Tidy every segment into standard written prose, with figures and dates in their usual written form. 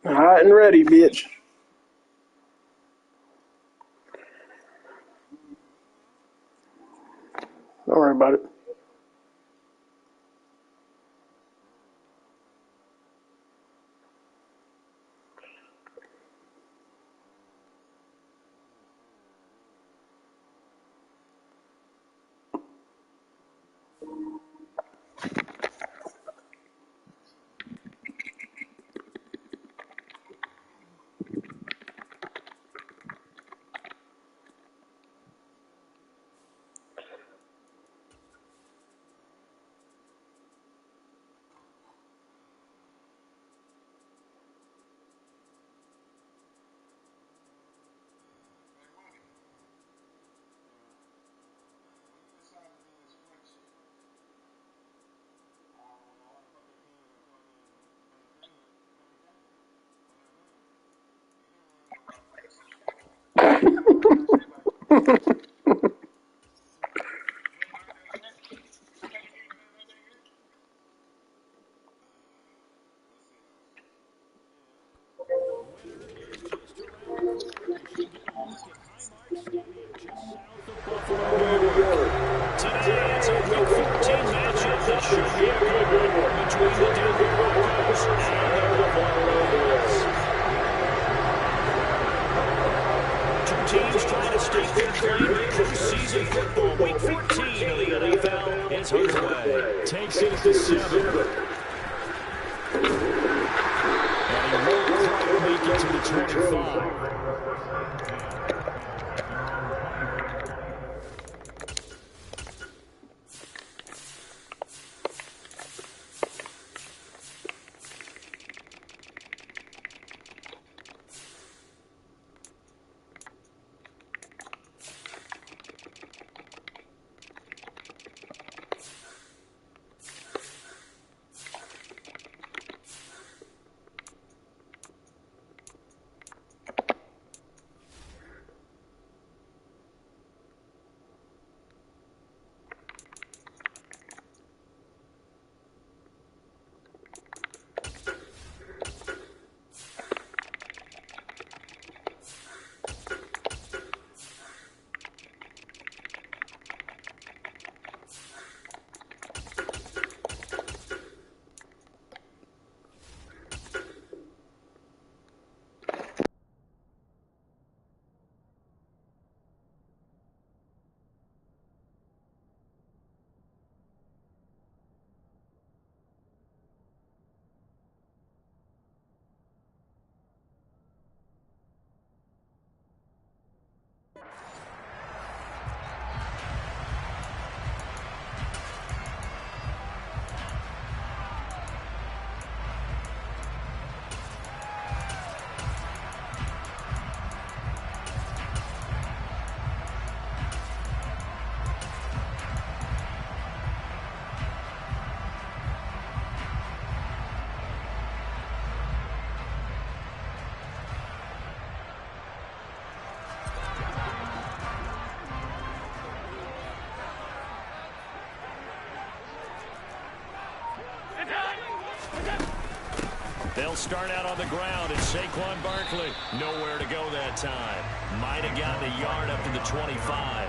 Hot and ready, bitch. Don't worry about it. Buffalo, New York. Today, it's a Week 14 matchup that should be a good one between the Denver Broncos and the Buffalo Bills. Two teams trying to stake their claim to postseason football. Week 14 of the NFL is underway. Takes it to 7. And he won't quite make it to the 25. They'll start out on the ground, and Saquon Barkley nowhere to go that time. Might have gotten a yard up to the 25.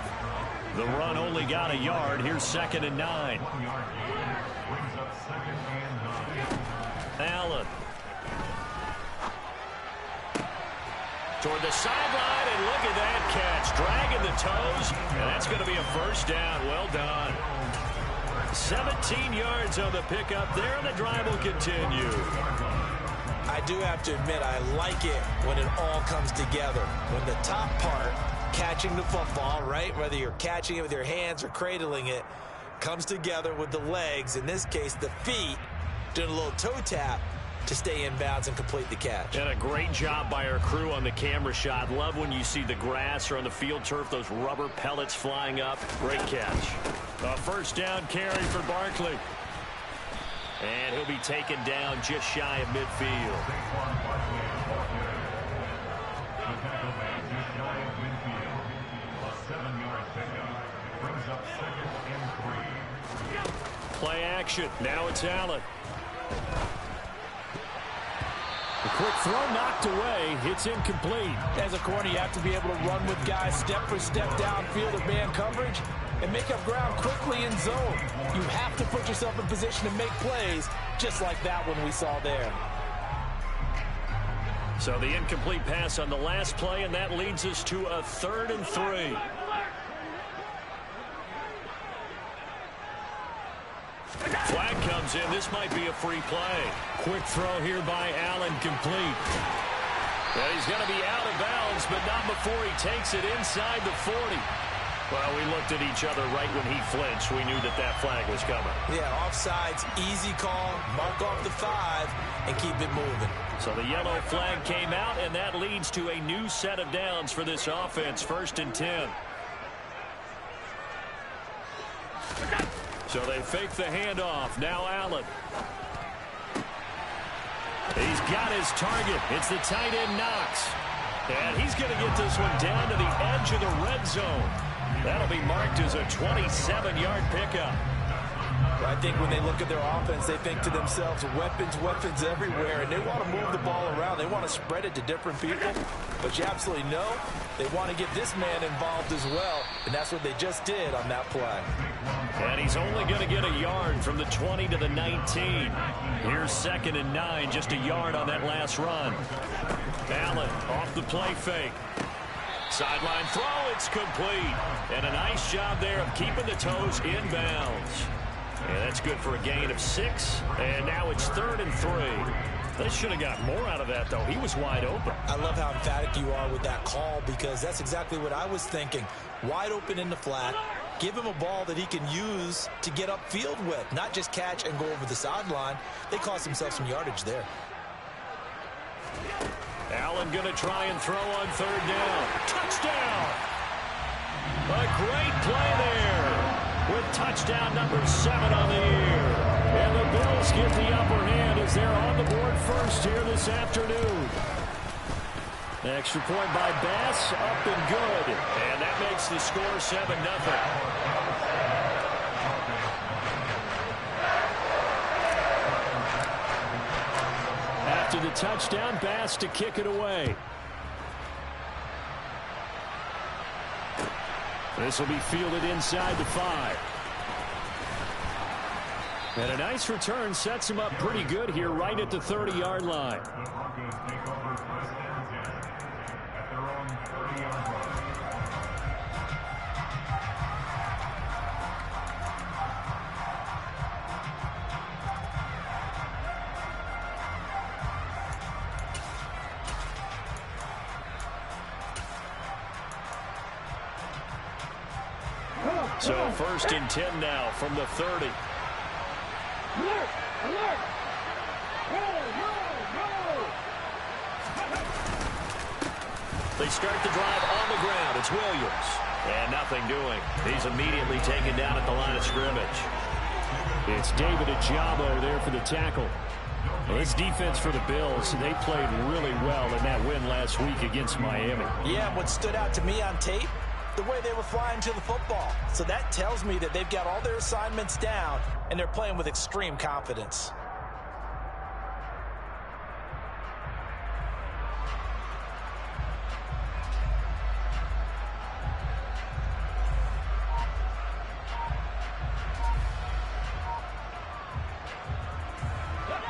The run only got a yard. Here's 2nd and 9. Allen. Toward the sideline, and look at that catch. Dragging the toes, and that's going to be a first down. Well done. 17 yards on the pickup there, and the drive will continue. I do have to admit, I like it when it all comes together. When the top part, catching the football, right, whether you're catching it with your hands or cradling it, comes together with the legs, in this case the feet, doing a little toe tap to stay in bounds and complete the catch. And a great job by our crew on the camera shot. Love when you see the grass or on the field turf, those rubber pellets flying up. Great catch. A first down carry for Barkley. And he'll be taken down just shy of midfield. Play action. Now it's Allen. The quick throw knocked away. It's incomplete. As a corner, you have to be able to run with guys step for step downfield of man coverage and make up ground quickly in zone. You have to put yourself in position to make plays, just like that one we saw there. So the incomplete pass on the last play, and that leads us to a 3rd and 3. Flag comes in. This might be a free play. Quick throw here by Allen, complete. Well, he's going to be out of bounds, but not before he takes it inside the 40. Well, we looked at each other right when he flinched. We knew that that flag was coming. Yeah, offsides, easy call, mark off the 5, and keep it moving. So the yellow flag came out, and that leads to a new set of downs for this offense. 1st and 10. So they fake the handoff. Now Allen. He's got his target. It's the tight end Knox. And he's going to get this one down to the edge of the red zone. That'll be marked as a 27-yard pickup. I think when they look at their offense, they think to themselves, weapons, weapons everywhere, and they want to move the ball around. They want to spread it to different people. But you absolutely know they want to get this man involved as well, and that's what they just did on that play. And he's only going to get a yard from the 20 to the 19. Here's 2nd and 9, just a yard on that last run. Allen off the play fake. Sideline throw, it's complete. And a nice job there of keeping the toes inbounds. And that's good for a gain of 6. And now it's 3rd and 3. They should have got more out of that, though. He was wide open. I love how emphatic you are with that call, because that's exactly what I was thinking. Wide open in the flat. Give him a ball that he can use to get upfield with, not just catch and go over the sideline. They cost themselves some yardage there. Allen going to try and throw on 3rd down. Touchdown! A great play there with touchdown number 7 on the year. And the Bills get the upper hand as they're on the board first here this afternoon. The extra point by Bass, up and good. And that makes the score 7-0. After the touchdown, Bass to kick it away. This will be fielded inside the 5. And a nice return sets him up pretty good here right at the 30-yard line. So 1st and 10 now from the 30. They start the drive on the ground. It's Williams. And nothing doing. He's immediately taken down at the line of scrimmage. It's David Ojabo there for the tackle. Well, this defense for the Bills, they played really well in that win last week against Miami. Yeah, what stood out to me on tape, the way they were flying to the football. So that tells me that they've got all their assignments down, and they're playing with extreme confidence.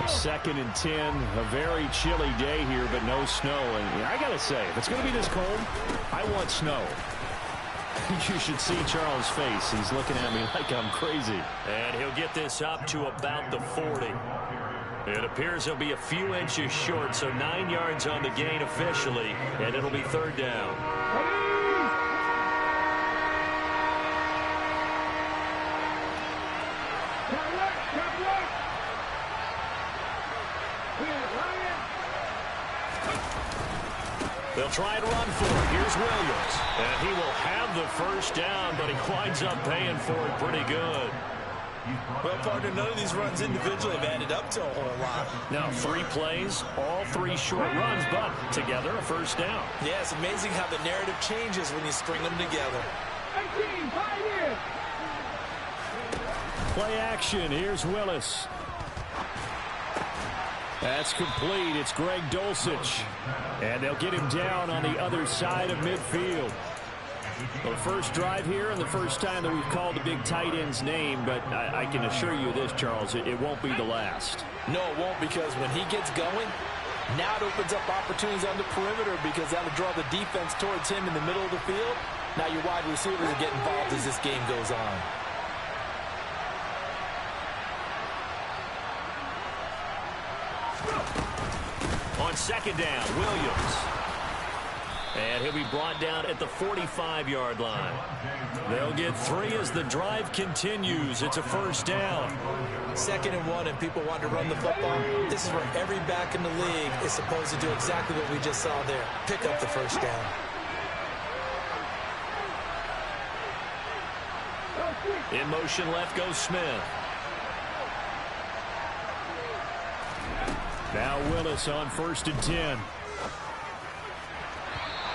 Second and 10, a very chilly day here, but no snow. And I got to say, if it's going to be this cold, I want snow. You should see Charles' face. He's looking at me like I'm crazy. And he'll get this up to about the 40. It appears he'll be a few inches short, so 9 yards on the gain officially, and it'll be 3rd down. They'll try and run for it. Here's Williams. And he will have the 1st down, but he winds up paying for it pretty good. Well, partner, none of these runs individually have added up to a whole lot. Now, 3 plays, all 3 short runs, but together a 1st down. Yeah, it's amazing how the narrative changes when you string them together. Play action. Here's Willis. That's complete. It's Greg Dulcich. And they'll get him down on the other side of midfield. The first drive here and the first time that we've called the big tight end's name, but I can assure you this, Charles, it won't be the last. No, it won't, because when he gets going, now it opens up opportunities on the perimeter because that'll draw the defense towards him in the middle of the field. Now your wide receivers will get involved as this game goes on. On second down, Williams. And he'll be brought down at the 45-yard line. They'll get 3 as the drive continues. It's a first down. 2nd and 1, and people want to run the football. This is where every back in the league is supposed to do exactly what we just saw there. Pick up the first down. In motion left goes Smith. Now Willis on 1st and 10.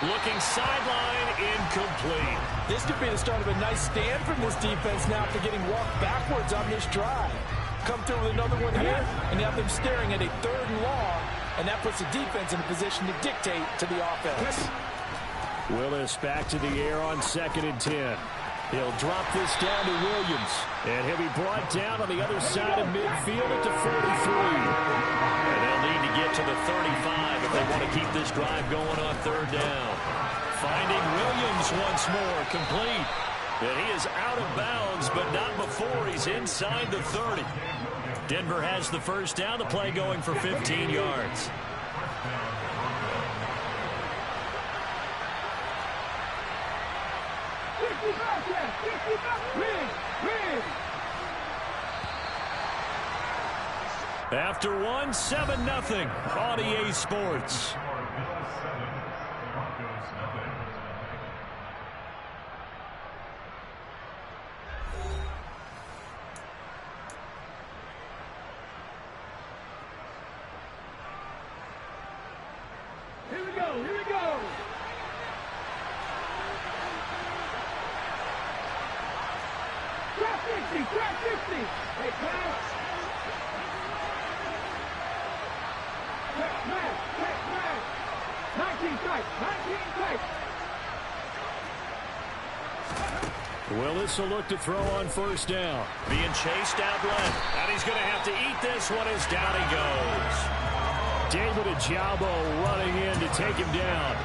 Looking sideline, incomplete. This could be the start of a nice stand from this defense now after getting walked backwards on this drive. Come through with another one here, and have them staring at a 3rd and long, and that puts the defense in a position to dictate to the offense. Willis back to the air on 2nd and 10. He'll drop this down to Williams, and he'll be brought down on the other side of midfield at the 43. And they'll need to get to the 35 if they want to keep this drive going on 3rd down. Finding Williams once more, complete. And he is out of bounds, but not before he's inside the 30. Denver has the first down, the play going for 15 yards. After 1, 7-0 on EA Sports. Here we go. Track 50. Hey, pass. Check, 19 tight. Willis will look to throw on 1st down. Being chased out left. And he's going to have to eat this one as down he goes. David Ojabo running in to take him down.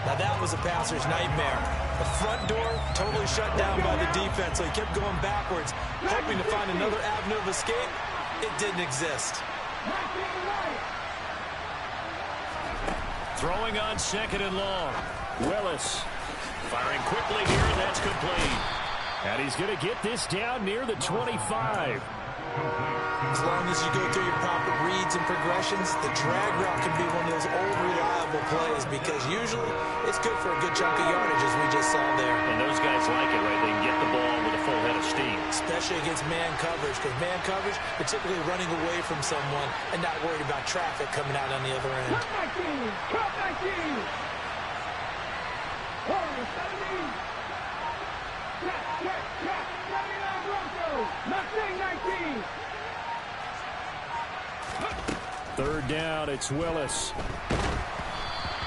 Now that was a passer's nightmare. The front door totally shut down by the defense, so he kept going backwards, hoping to find another avenue of escape. It didn't exist. Throwing on 2nd and long. Willis firing quickly here, and that's complete. And he's going to get this down near the 25. As long as you go through your proper reads and progressions, the drag route can be one of those old reliable plays because usually it's good for a good chunk of yardage as we just saw there. And those guys like it, right? They can get the ball with a full head of steam. Especially against man coverage, because man coverage, they're typically running away from someone and not worried about traffic coming out on the other end. Cut 19. Warrior 17. Check. 79 Broncos. Nothing 19. 3rd down, it's Willis.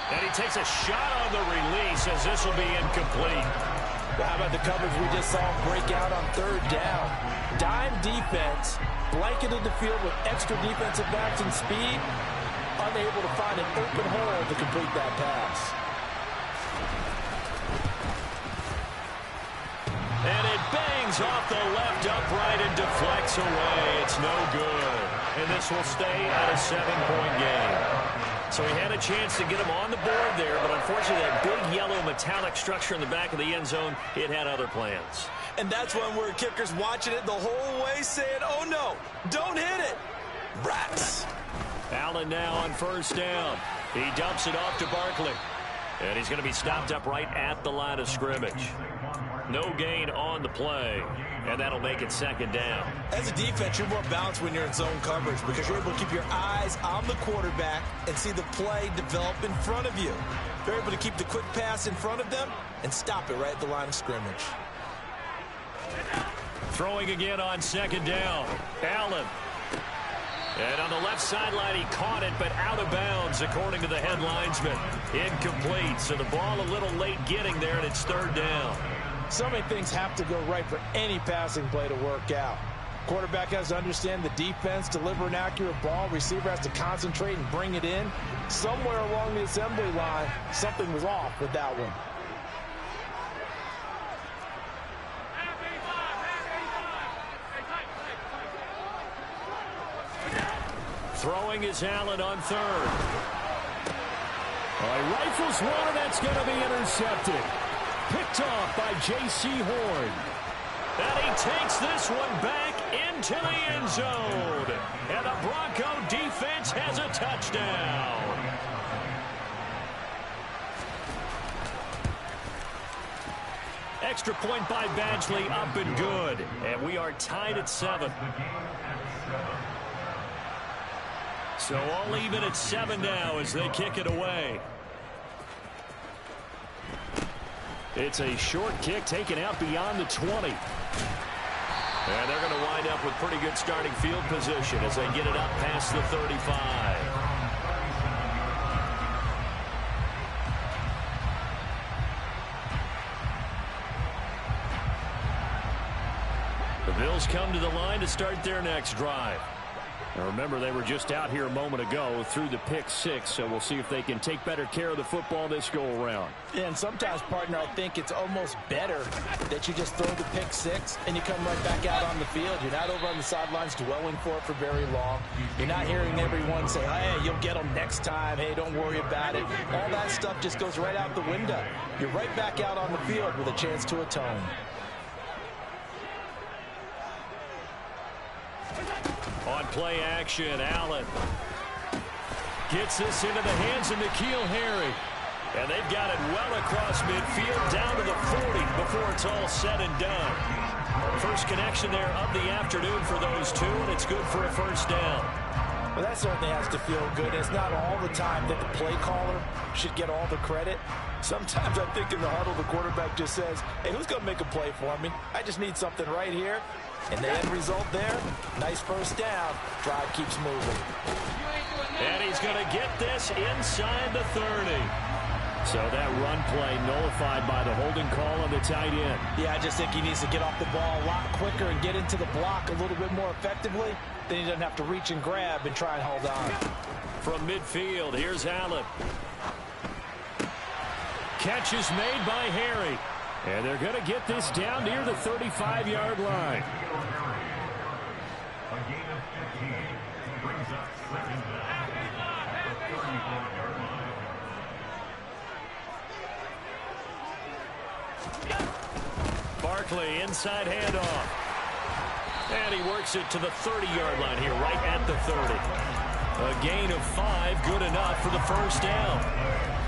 And he takes a shot on the release as this will be incomplete. Well, how about the coverage we just saw break out on 3rd down? Dime defense, blanketed the field with extra defensive backs and speed, unable to find an open hole to complete that pass. And it bangs off the left upright and deflects away. It's no good. And this will stay at a 7-point game. So he had a chance to get him on the board there, but unfortunately that big yellow metallic structure in the back of the end zone, it had other plans. And that's when we're kickers watching it the whole way saying, oh no, don't hit it. Rats. Allen now on 1st down. He dumps it off to Barkley. And he's going to be stopped up right at the line of scrimmage. No gain on the play, and that'll make it 2nd down. As a defense, you're more balanced when you're in zone coverage because you're able to keep your eyes on the quarterback and see the play develop in front of you. You're able to keep the quick pass in front of them and stop it right at the line of scrimmage. Throwing again on 2nd down. Allen. And on the left sideline, he caught it, but out of bounds, according to the head linesman. Incomplete, so the ball a little late getting there, and it's third down. So many things have to go right for any passing play to work out. Quarterback has to understand the defense, deliver an accurate ball. Receiver has to concentrate and bring it in. Somewhere along the assembly line, something was off with that one. Throwing is Allen on third. He rifles one, and that's going to be intercepted. Picked off by J.C. Horn. And he takes this one back into the end zone. And the Bronco defense has a touchdown. Extra point by Badgley, up and good. And we are tied at 7. So all even at 7 now as they kick it away. It's a short kick taken out beyond the 20. And they're going to wind up with pretty good starting field position as they get it up past the 35. The Bills come to the line to start their next drive. Now remember, they were just out here a moment ago through the pick 6, so we'll see if they can take better care of the football this go-around. And sometimes, partner, I think it's almost better that you just throw the pick 6 and you come right back out on the field. You're not over on the sidelines dwelling for it for very long. You're not hearing everyone say, hey, you'll get them next time. Hey, don't worry about it. All that stuff just goes right out the window. You're right back out on the field with a chance to atone. On play action, Allen gets this into the hands of N'Keal Harry. And they've got it well across midfield down to the 40 before it's all said and done. First connection there of the afternoon for those two, and it's good for a first down. Well, that certainly has to feel good. It's not all the time that the play caller should get all the credit. Sometimes I think in the huddle the quarterback just says, hey, who's going to make a play for me? I just need something right here. And the end result there, nice first down. Drive keeps moving. And he's going to get this inside the 30. So that run play nullified by the holding call on the tight end. Yeah, I just think he needs to get off the ball a lot quicker and get into the block a little bit more effectively. Then he doesn't have to reach and grab and try and hold on. From midfield, here's Allen. Catch is made by Harry. And they're going to get this down near the 35-yard line. Barkley, inside handoff. And he works it to the 30-yard line here, right at the 30. A gain of 5, good enough for the first down.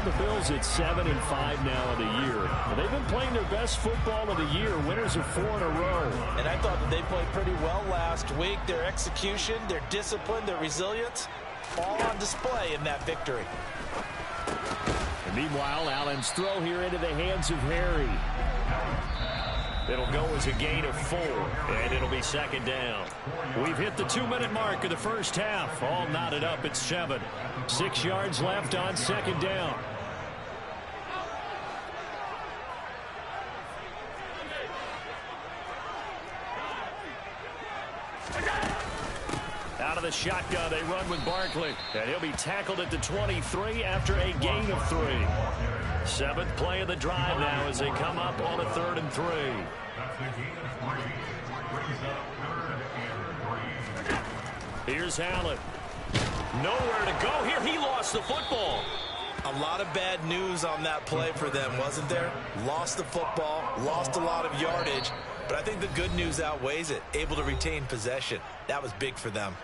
The Bills at 7-5 now of the year. They've been playing their best football of the year, winners of 4 in a row. And I thought that they played pretty well last week. Their execution, their discipline, their resilience, all on display in that victory. And meanwhile, Allen's throw here into the hands of Harry. It'll go as a gain of 4, and it'll be second down. We've hit the 2-minute mark of the first half. All knotted up at 7. 6 yards left on second down. Out of the shotgun, they run with Barkley. And he'll be tackled at the 23 after a gain of 3. 7th play of the drive now as they come up on a 3rd and 3. Here's Allen. Nowhere to go here. He lost the football. A lot of bad news on that play for them, wasn't there? Lost the football, lost a lot of yardage, but I think the good news outweighs it. Able to retain possession. That was big for them.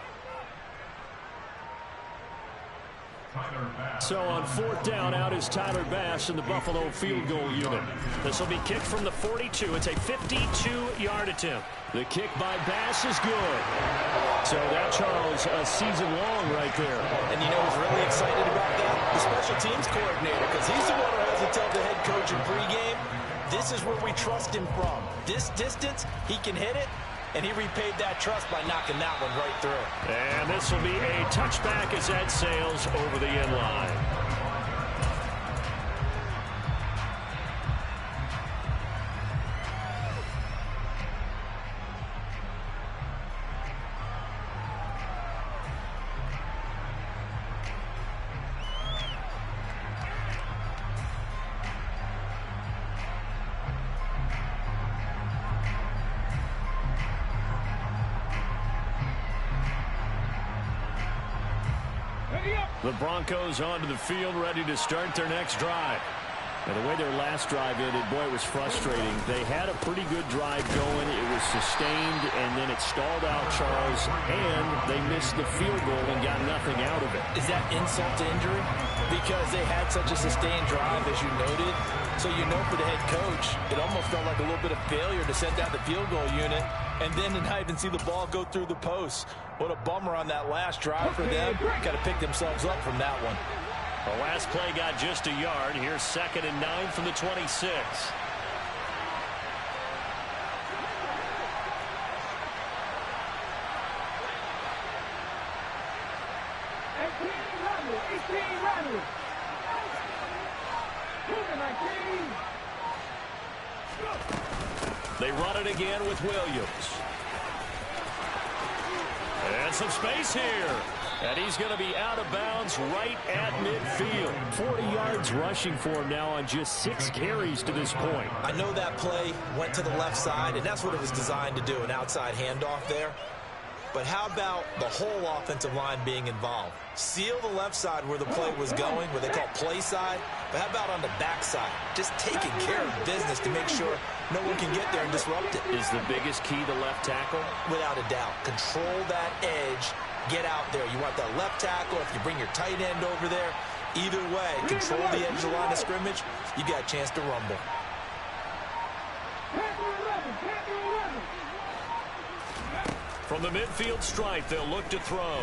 So on 4th down, out is Tyler Bass in the Buffalo field goal unit. This will be kicked from the 42. It's a 52-yard attempt. The kick by Bass is good. So that, Charles, a season long right there. And you know who's really excited about that? The special teams coordinator, because he's the one who has to tell the head coach in pregame, this is where we trust him from. This distance, he can hit it, and he repaid that trust by knocking that one right through. And this will be a touchback as that sails over the end line. The Broncos onto the field, ready to start their next drive. And the way their last drive ended, boy, it was frustrating. They had a pretty good drive going. It was sustained, and then it stalled out, Charles, and they missed the field goal and got nothing out of it. Is that insult to injury? Because they had such a sustained drive, as you noted. So you know for the head coach, it almost felt like a little bit of failure to send out the field goal unit and then to not even see the ball go through the post. What a bummer on that last drive for them. Got to pick themselves up from that one. The last play got just a yard. Here's 2nd and 9 from the 26. They run it again with Williams. And some space here. And he's going to be out of bounds right at midfield. 40 yards rushing for him now on just 6 carries to this point. I know that play went to the left side, and that's what it was designed to do, an outside handoff there. But how about the whole offensive line being involved? Seal the left side where the play was going, what they call play side. But how about on the back side? Just taking care of business to make sure no one can get there and disrupt it. Is the biggest key the left tackle? Without a doubt. Control that edge. Get out there. You want that left tackle. If you bring your tight end over there, either way, control the edge of the line of scrimmage, you got a chance to rumble. From the midfield stripe, they'll look to throw.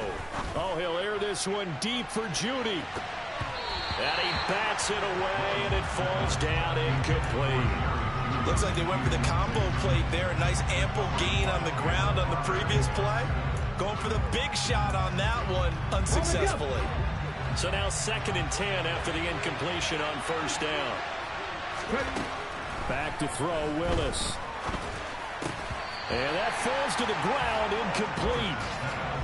Oh, he'll air this one deep for Judy. And he bats it away, and it falls down incomplete. Looks like they went for the combo plate there. A nice ample gain on the ground on the previous play. Going for the big shot on that one unsuccessfully. So now 2nd and 10 after the incompletion on 1st down. Back to throw, Willis. And that falls to the ground, incomplete.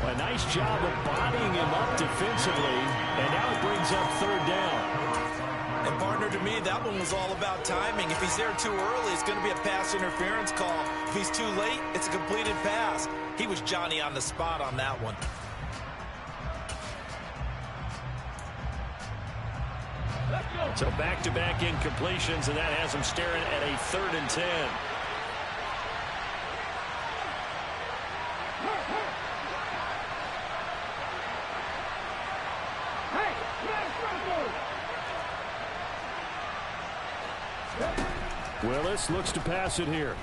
A nice job of bodying him up defensively, and now it brings up 3rd down. And partner, to me, that one was all about timing. If he's there too early, it's going to be a pass interference call. If he's too late, it's a completed pass. He was Johnny on the spot on that one. So back-to-back incompletions, and that has him staring at a 3rd and 10. Willis looks to pass it here.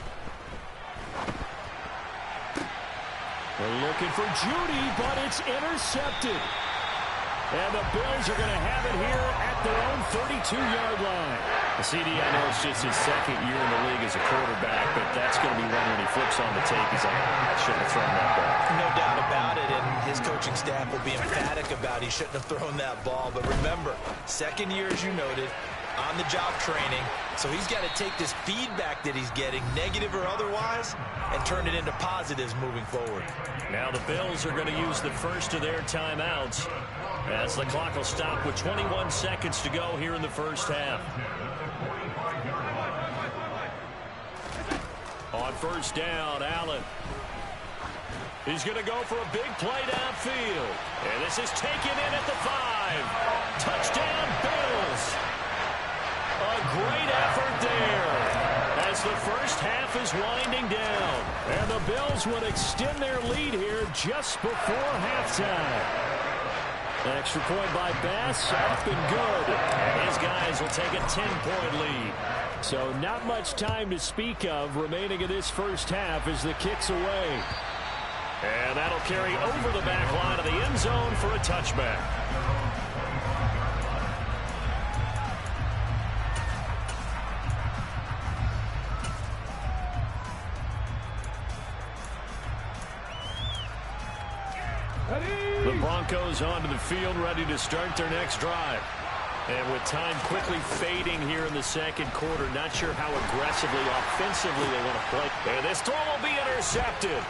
They're looking for Judy, but it's intercepted. And the Bills are going to have it here at their own 32-yard line. The CD, I know it's just his 2nd year in the league as a quarterback, but that's going to be one when he flips on the tape. He's like, I shouldn't have thrown that ball. No doubt about it, and his coaching staff will be emphatic about he shouldn't have thrown that ball. But remember, 2nd year, as you noted, on-the-job training. So he's got to take this feedback that he's getting, negative or otherwise, and turn it into positives moving forward. Now the Bills are going to use the first of their timeouts as the clock will stop with 21 seconds to go here in the 1st half. On 1st down, Allen. He's going to go for a big play downfield. And this is taken in at the 5. Touchdown, Bills. A great effort there as the 1st half is winding down. And the Bills would extend their lead here just before halftime. An extra point by Bass, up and good. And his guys will take a 10-point lead. So not much time to speak of remaining in this 1st half as the kick's away. And that'll carry over the back line of the end zone for a touchback. Broncos onto the field, ready to start their next drive. And with time quickly fading here in the second quarter, not sure how aggressively, offensively they want to play. And this throw will be intercepted.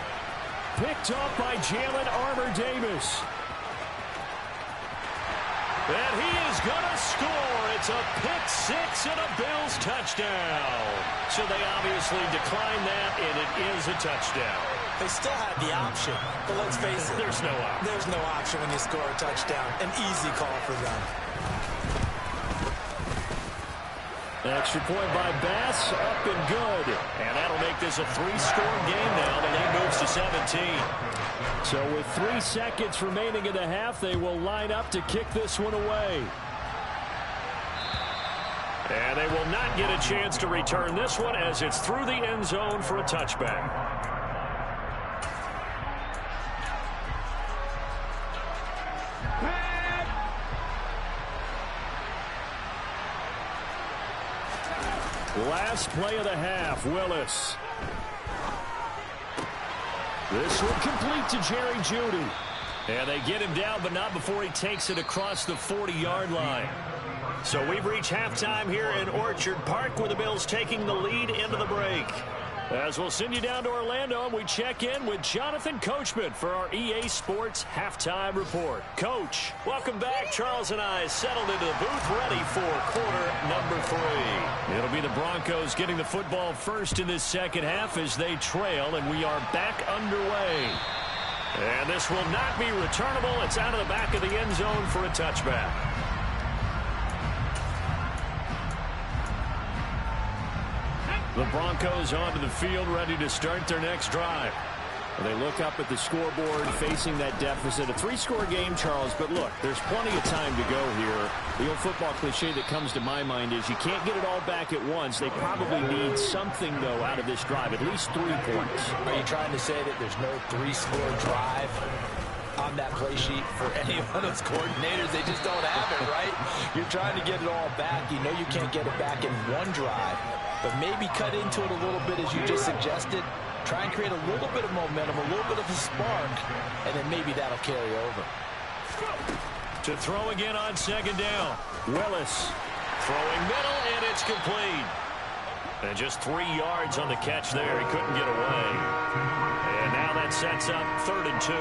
Picked up by Jalen Armour-Davis. And he is going to score. It's a pick six and a Bills touchdown. So they obviously declined that, and it is a touchdown. They still had the option, but let's face it. There's no option. There's no option when you score a touchdown. An easy call for them. Extra point by Bass, up and good. And that'll make this a three-score game now. The lead moves to 17. So with 3 seconds remaining in the half, they will line up to kick this one away. And they will not get a chance to return this one as it's through the end zone for a touchback. Last play of the half, Willis. This one complete to Jerry Jeudy. And they get him down, but not before he takes it across the 40-yard line. So we've reached halftime here in Orchard Park with the Bills taking the lead into the break. As we'll send you down to Orlando, we check in with Jonathan Coachman for our EA Sports Halftime Report. Coach, welcome back. Charles and I settled into the booth ready for quarter number 3. It'll be the Broncos getting the football first in this second half as they trail, and we are back underway. And this will not be returnable. It's out of the back of the end zone for a touchback. The Broncos onto the field, ready to start their next drive. They look up at the scoreboard, facing that deficit. A 3-score game, Charles, but look, there's plenty of time to go here. The old football cliche that comes to my mind is you can't get it all back at once. They probably need something, though, out of this drive, at least 3 points. Are you trying to say that there's no 3-score drive on that play sheet for any one of those coordinators? They just don't have it, right? You're trying to get it all back. You know you can't get it back in one drive, but maybe cut into it a little bit as you just suggested. Try and create a little bit of momentum, a little bit of a spark, and then maybe that'll carry over. To throw again on second down. Willis throwing middle, and it's complete. And just 3 yards on the catch there. He couldn't get away. And now that sets up 3rd and 2.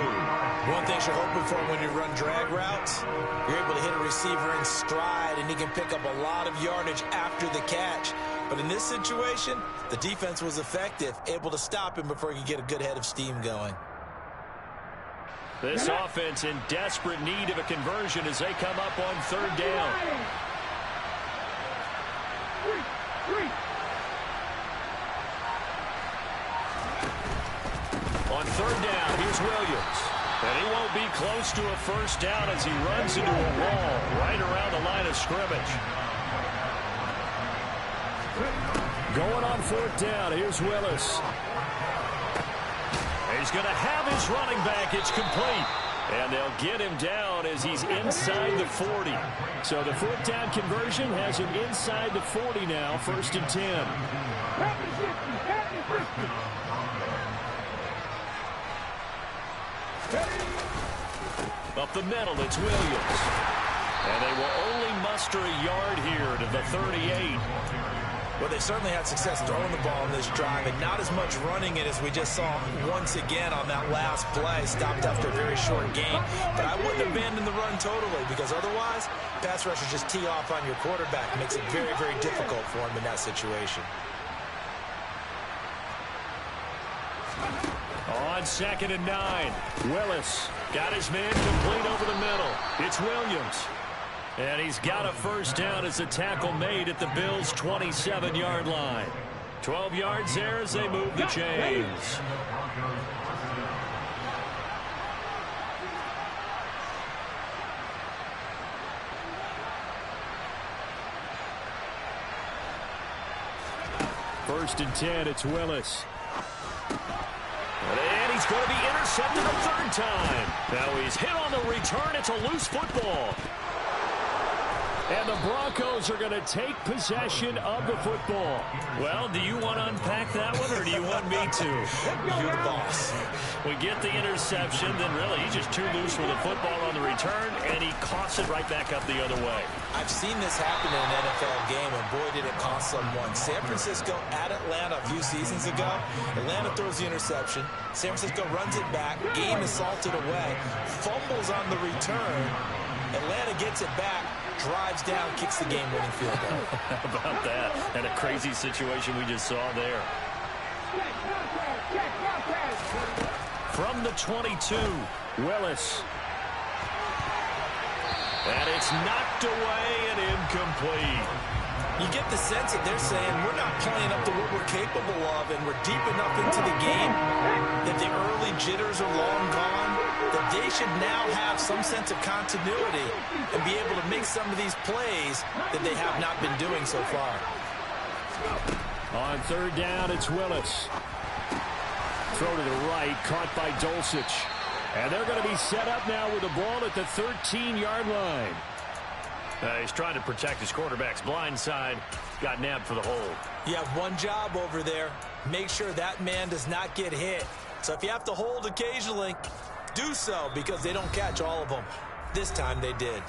One thing you're hoping for when you run drag routes, you're able to hit a receiver in stride, and he can pick up a lot of yardage after the catch. But in this situation, the defense was effective, able to stop him before he could get a good head of steam going. This offense in desperate need of a conversion as they come up on 3rd down. On 3rd down, here's Williams. And he won't be close to a first down as he runs into a wall right around the line of scrimmage. Going on 4th down, here's Willis. He's going to have his running back. It's complete. And they'll get him down as he's inside the 40. So the 4th down conversion has him inside the 40 now, 1st and 10. Up the middle, it's Williams. And they will only muster a yard here to the 38. Well, they certainly had success throwing the ball in this drive, and not as much running it as we just saw once again on that last play. Stopped after a very short gain. But I wouldn't abandon the run totally, because otherwise, pass rushers just tee off on your quarterback. It makes it very, very difficult for him in that situation. On 2nd and 9, Willis got his man complete over the middle. It's Williams. And he's got a first down as a tackle made at the Bills' 27-yard line. 12 yards there as they move the chains. First and 10, it's Willis. And he's going to be intercepted a 3rd time. Now he's hit on the return. It's a loose football. And the Broncos are going to take possession of the football. Well, do you want to unpack that one, or do you want me to? You're the boss. We get the interception, then really he's just too loose with the football on the return, and he coughs it right back up the other way. I've seen this happen in an NFL game, and boy, did it cost someone. San Francisco at Atlanta a few seasons ago. Atlanta throws the interception. San Francisco runs it back. Game is salted away. Fumbles on the return. Atlanta gets it back, drives down, kicks the game-winning field goal. How about that? And a crazy situation we just saw there. From the 22, Willis. And it's knocked away and incomplete. You get the sense that they're saying we're not playing up to what we're capable of, and we're deep enough into the game that the early jitters are long gone, that they should now have some sense of continuity and be able to make some of these plays that they have not been doing so far. On third down, it's Willis. Throw to the right, caught by Dulcich. And they're going to be set up now with the ball at the 13-yard line. He's trying to protect his quarterback's blind side. Got nabbed for the hold. You have one job over there. Make sure that man does not get hit. So if you have to hold occasionally, do so, because they don't catch all of them. This time they did.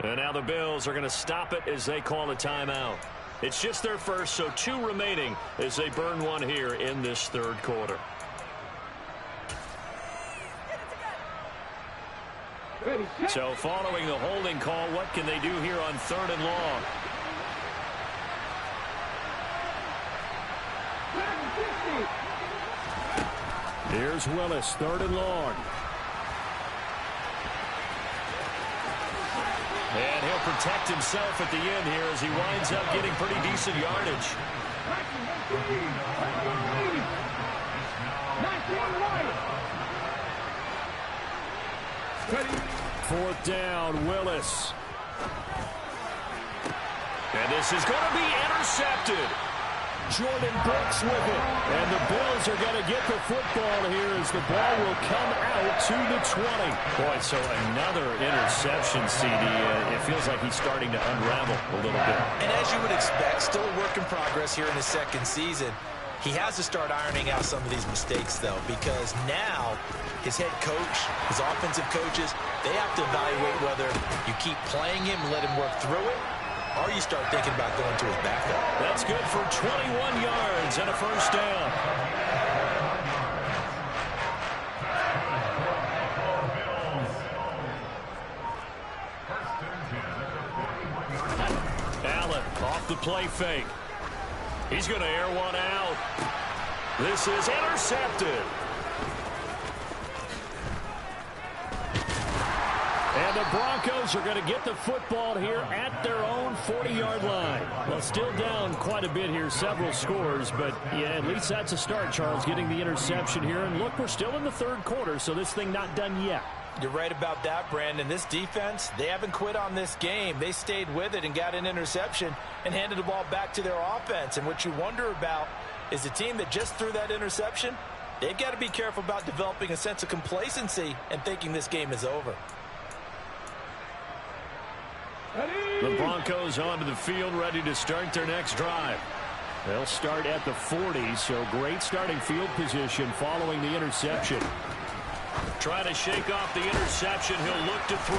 And now the Bills are going to stop it as they call a timeout. It's just their first, so 2 remaining as they burn one here in this third quarter. So following the holding call, what can they do here on third and long? Here's Willis, third and long. And he'll protect himself at the end here as he winds up getting pretty decent yardage. Fourth down, Willis. And this is going to be intercepted. Jordan Brooks with it. And the Bills are going to get the football here as the ball will come out to the 20. Boy, so another interception, CD. It feels like he's starting to unravel a little bit. And as you would expect, still a work in progress here in his second season. He has to start ironing out some of these mistakes, though, because now his head coach, his offensive coaches, they have to evaluate whether you keep playing him and let him work through it, or you start thinking about going to his backup. That's good for 21 yards and a first down. Allen off the play fake. He's going to air one out. This is intercepted. And the Broncos are going to get the football here at their own 40-yard line. Well, still down quite a bit here, several scores, but yeah, at least that's a start, Charles, getting the interception here. And look, we're still in the third quarter, so this thing not done yet. You're right about that, Brandon. This defense, they haven't quit on this game. They stayed with it and got an interception and handed the ball back to their offense. And what you wonder about is the team that just threw that interception, they've got to be careful about developing a sense of complacency and thinking this game is over. The Broncos onto the field, ready to start their next drive. They'll start at the 40, so great starting field position following the interception. Trying to shake off the interception, he'll look to throw.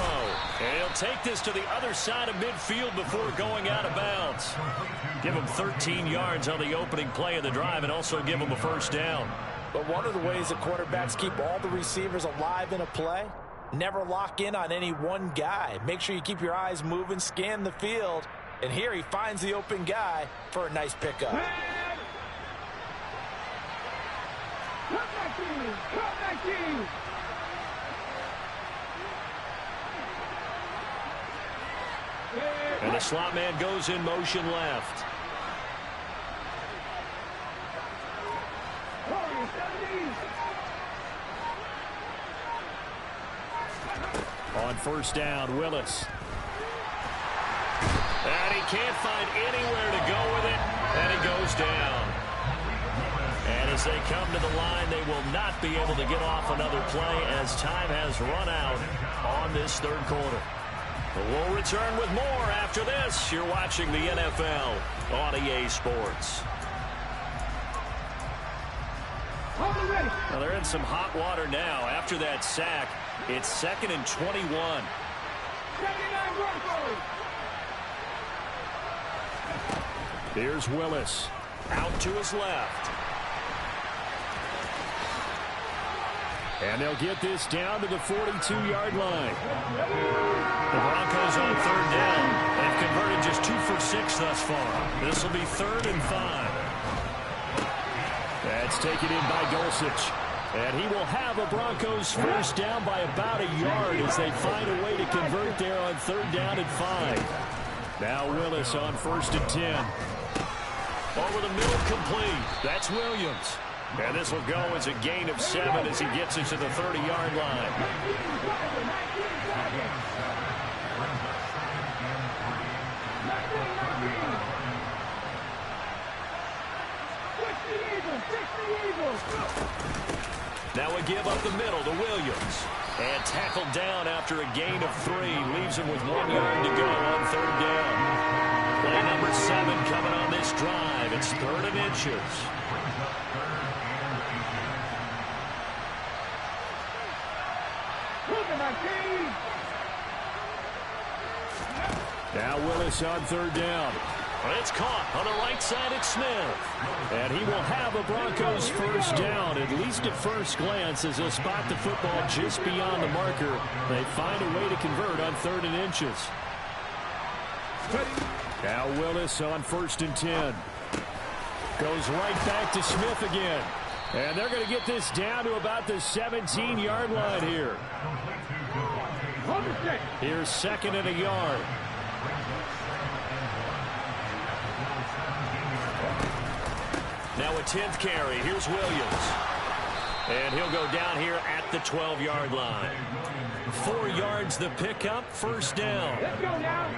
And he'll take this to the other side of midfield before going out of bounds. Give him 13 yards on the opening play of the drive and also give him a first down. But one of the ways that quarterbacks keep all the receivers alive in a play, never lock in on any one guy. Make sure you keep your eyes moving, scan the field. And here he finds the open guy for a nice pickup. And the slot man goes in motion left. On first down, Willis. And he can't find anywhere to go with it, and he goes down. And as they come to the line, they will not be able to get off another play as time has run out on this third quarter. We'll return with more after this. You're watching the NFL on EA Sports. Well, they're in some hot water now. After that sack, it's 2nd and 21. 79 Broncos. Here's Willis. Out to his left. And they'll get this down to the 42-yard line. The Broncos on 3rd down. They've converted just 2 for 6 thus far. This will be 3rd and 5. That's taken in by Dulcich. And he will have a Broncos first down by about a yard as they find a way to convert there on 3rd down and 5. Now Willis on 1st and 10. Over the middle, complete. That's Williams. And this will go as a gain of 7 as he gets into the 30-yard line. Now we give up the middle to Williams. And tackled down after a gain of 3. Leaves him with 1 yard to go on 3rd down. Play number 7 coming on this drive. It's 3rd and inches. Now Willis on 3rd down. It's caught on the right side at Smith. And he will have a Broncos first down, at least at first glance, as he'll spot the football just beyond the marker. They find a way to convert on 3rd and inches. Now Willis on 1st and 10. Goes right back to Smith again. And they're going to get this down to about the 17-yard line here. Here's 2nd and a yard. Now a 10th carry. Here's Williams. And he'll go down here at the 12-yard line. 4 yards the pickup, first down. Let's go now.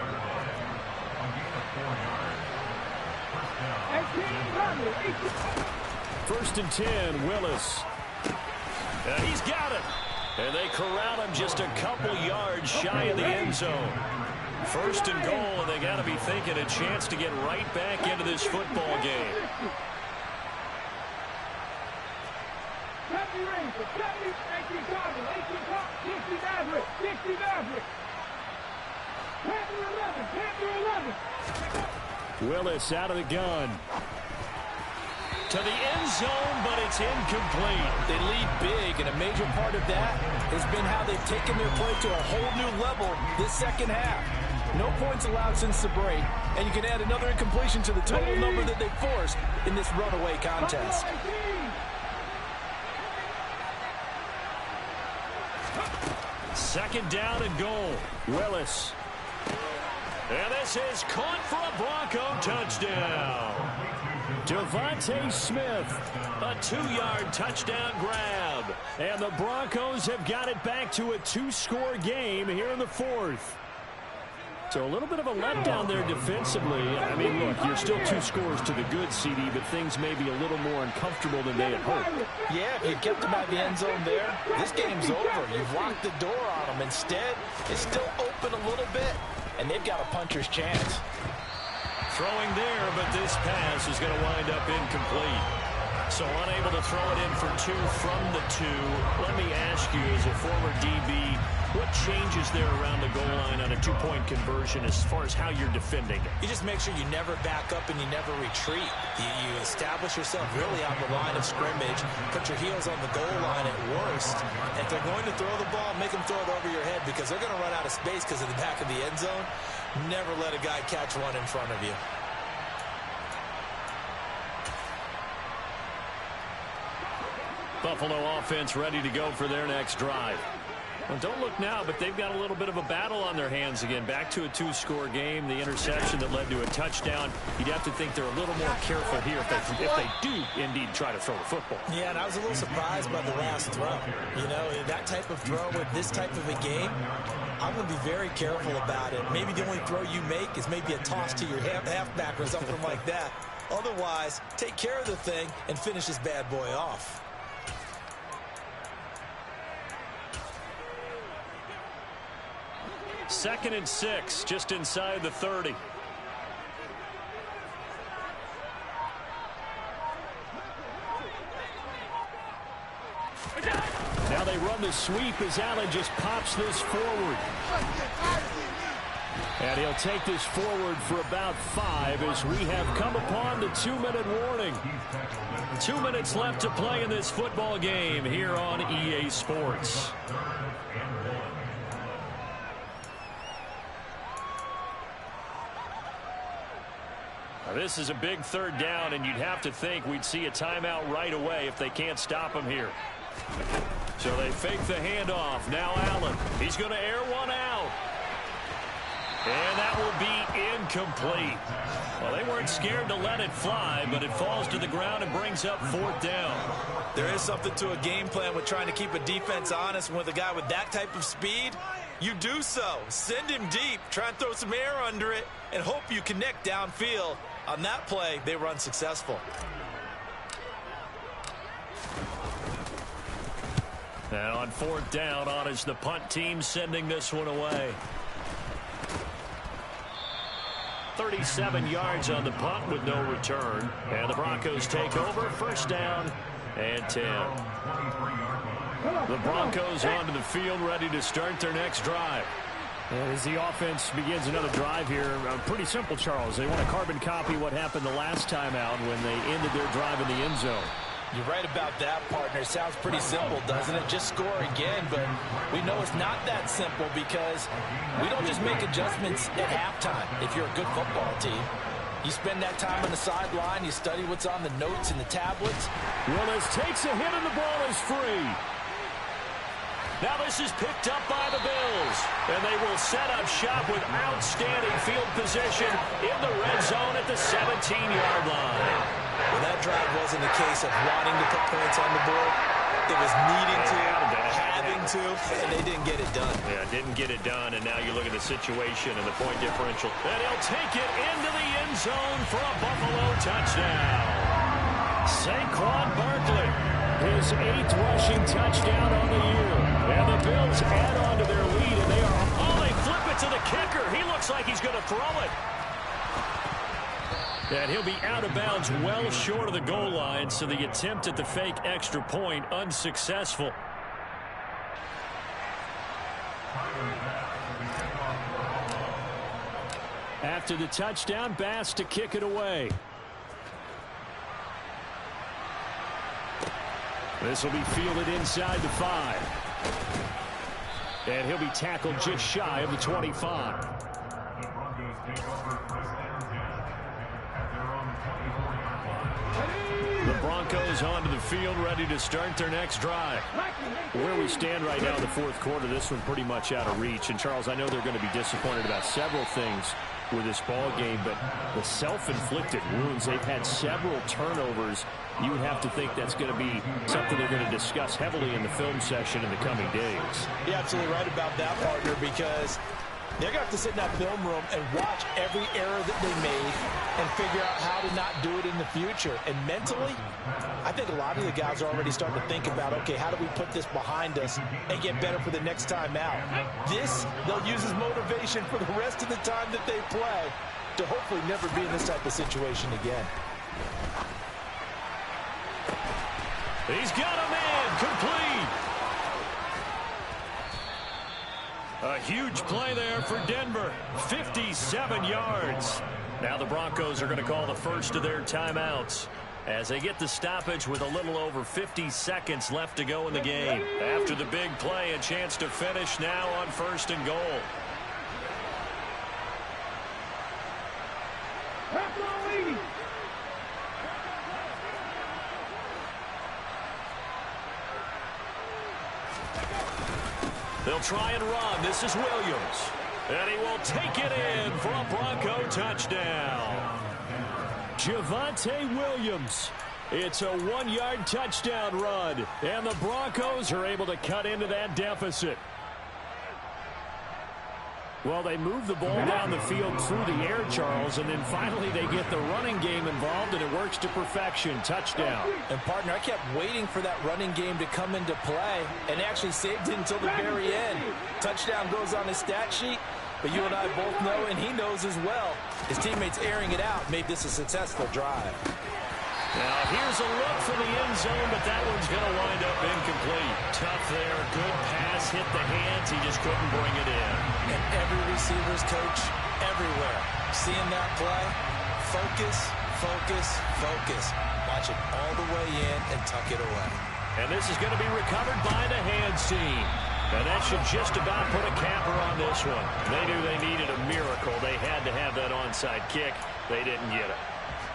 1st and 10, Willis. He's got it. And they corral him just a couple yards shy of the end zone. 1st and goal, and they got to be thinking a chance to get right back into this football game. Willis out of the gun. To the end zone, but it's incomplete. They lead big, and a major part of that has been how they've taken their play to a whole new level this second half. No points allowed since the break, and you can add another incompletion to the total number that they forced in this runaway contest. Second down and goal. Willis. And this is caught for a Bronco touchdown. Devontae Smith, a 2-yard touchdown grab. And the Broncos have got it back to a 2-score game here in the 4th. So a little bit of a letdown there defensively. I mean, look, you're still 2 scores to the good, CD, but things may be a little more uncomfortable than they had hoped. Yeah, if you kept them at the end zone there, this game's over. You've locked the door on them. Instead, it's still open a little bit, and they've got a puncher's chance. Throwing there, but this pass is going to wind up incomplete. So unable to throw it in for 2 from the 2. Let me ask you, as a former DB, what changes there around the goal line on a 2-point conversion as far as how you're defending it? You just make sure you never back up and you never retreat. You establish yourself really on the line of scrimmage, put your heels on the goal line at worst. And if they're going to throw the ball, make them throw it over your head because they're going to run out of space because of the back of the end zone. Never let a guy catch one in front of you. Buffalo offense ready to go for their next drive. Well, don't look now, but they've got a little bit of a battle on their hands again. Back to a 2-score game. The interception that led to a touchdown. You'd have to think they're a little more careful here if they do indeed try to throw the football. Yeah, and I was a little surprised by the last throw. You know, that type of throw with this type of a game, I'm going to be very careful about it. Maybe the only throw you make is maybe a toss to your halfback or something like that. Otherwise, take care of the thing and finish this bad boy off. 2nd and 6, just inside the 30. Now they run the sweep as Allen just pops this forward. And he'll take this forward for about 5 as we have come upon the 2-minute warning. 2 minutes left to play in this football game here on EA Sports. Now this is a big 3rd down, and you'd have to think we'd see a timeout right away if they can't stop him here. So they fake the handoff. Now Allen. He's going to air one out. And that will be incomplete. Well, they weren't scared to let it fly, but it falls to the ground and brings up 4th down. There is something to a game plan with trying to keep a defense honest. With a guy with that type of speed, you do so. Send him deep. Try and throw some air under it and hope you connect downfield. On that play, they were unsuccessful. And on 4th down, on is the punt team sending this one away. 37 yards on the punt with no return. And the Broncos take over. 1st down and 10. The Broncos onto the field, ready to start their next drive. As the offense begins another drive here, pretty simple, Charles. They want to carbon copy what happened the last time out when they ended their drive in the end zone. You're right about that, partner. Sounds pretty simple, doesn't it? Just score again, but we know it's not that simple because we don't just make adjustments at halftime if you're a good football team. You spend that time on the sideline, you study what's on the notes and the tablets. Willis takes a hit and the ball is free. Now this is picked up by the Bills, and they will set up shop with outstanding field position in the red zone at the 17-yard line. Well, that drive wasn't a case of wanting to put points on the board. It was needing to, having to, and they didn't get it done. Yeah, didn't get it done, and now you look at the situation and the point differential. And he'll take it into the end zone for a Buffalo touchdown. Saquon Barkley, his 8th rushing touchdown on the year. And the Bills add on to their lead, and they flip it to the kicker. He looks like he's going to throw it. And he'll be out of bounds well short of the goal line, so the attempt at the fake extra point unsuccessful. After the touchdown, Bass to kick it away. This will be fielded inside the 5. And he'll be tackled just shy of the 25. The Broncos onto the field, ready to start their next drive. Where we stand right now in the 4th quarter, this one pretty much out of reach. And, Charles, I know they're going to be disappointed about several things with this ball game, but the self-inflicted wounds, they've had several turnovers. You would have to think that's going to be something they're going to discuss heavily in the film session in the coming days. You're absolutely right about that, partner, because they're going to have to sit in that film room and watch every error that they made and figure out how to not do it in the future. And mentally, I think a lot of the guys are already starting to think about, okay, how do we put this behind us and get better for the next time out? This, they'll use as motivation for the rest of the time that they play to hopefully never be in this type of situation again. He's got a man complete. A huge play there for Denver. 57 yards. Now the Broncos are going to call the first of their timeouts as they get the stoppage with a little over 50 seconds left to go in the game. After the big play, a chance to finish now on 1st and goal. They'll try and run. This is Williams. And he will take it in for a Bronco touchdown. Javonte Williams. It's a 1-yard touchdown run. And the Broncos are able to cut into that deficit. Well, they move the ball down the field through the air, Charles, and then finally they get the running game involved, and it works to perfection. Touchdown. And, partner, I kept waiting for that running game to come into play and actually saved it until the very end. Touchdown goes on his stat sheet. But you and I both know, and he knows as well, his teammates airing it out made this a successful drive. Now here's a look for the end zone, but that one's going to wind up incomplete. Tough there. Good pass. Hit the hands. He just couldn't bring it in. And every receiver's coach everywhere seeing that play, focus, focus, focus. Watch it all the way in and tuck it away. And this is going to be recovered by the hands team. And that should just about put a capper on this one. They knew they needed a miracle. They had to have that onside kick. They didn't get it.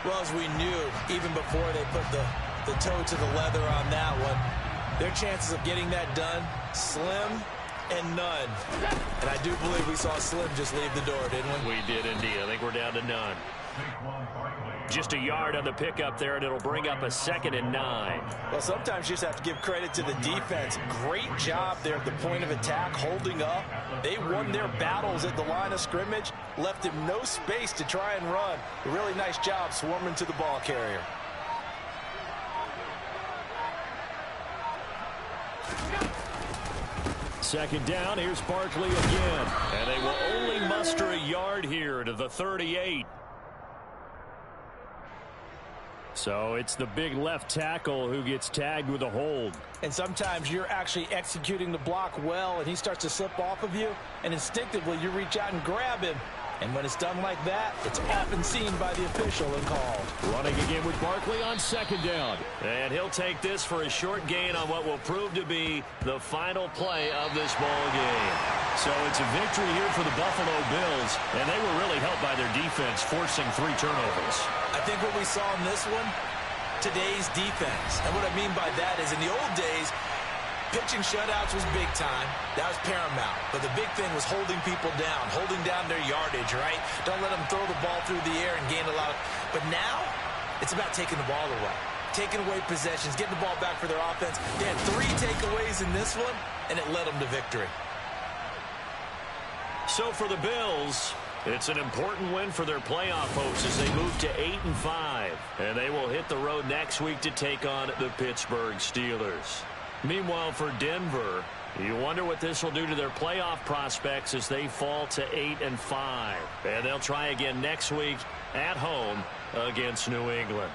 Well, as we knew, even before they put the toe to the leather on that one, their chances of getting that done, slim and none. And I do believe we saw Slim just leave the door, didn't we? We did indeed. I think we're down to none. Just a yard on the pickup there, and it'll bring up a 2nd and 9. Well, sometimes you just have to give credit to the defense. Great job there at the point of attack, holding up. They won their battles at the line of scrimmage, left him no space to try and run. A really nice job swarming to the ball carrier. Second down, here's Barkley again. And they will only muster a yard here to the 38. So it's the big left tackle who gets tagged with a hold. And sometimes you're actually executing the block well, and he starts to slip off of you, and instinctively you reach out and grab him. And when it's done like that, it's often seen by the official and called. Running again with Barkley on 2nd down. And he'll take this for a short gain on what will prove to be the final play of this ball game. So it's a victory here for the Buffalo Bills, and they were really helped by their defense, forcing 3 turnovers. I think what we saw in this one, today's defense. And what I mean by that is in the old days, pitching shutouts was big time. That was paramount. But the big thing was holding people down, holding down their yardage, right? Don't let them throw the ball through the air and gain a lot. But now, it's about taking the ball away. Taking away possessions, getting the ball back for their offense. They had 3 takeaways in this one, and it led them to victory. So for the Bills, it's an important win for their playoff hopes as they move to 8-5. And they will hit the road next week to take on the Pittsburgh Steelers. Meanwhile, for Denver, you wonder what this will do to their playoff prospects as they fall to 8-5. And they'll try again next week at home against New England.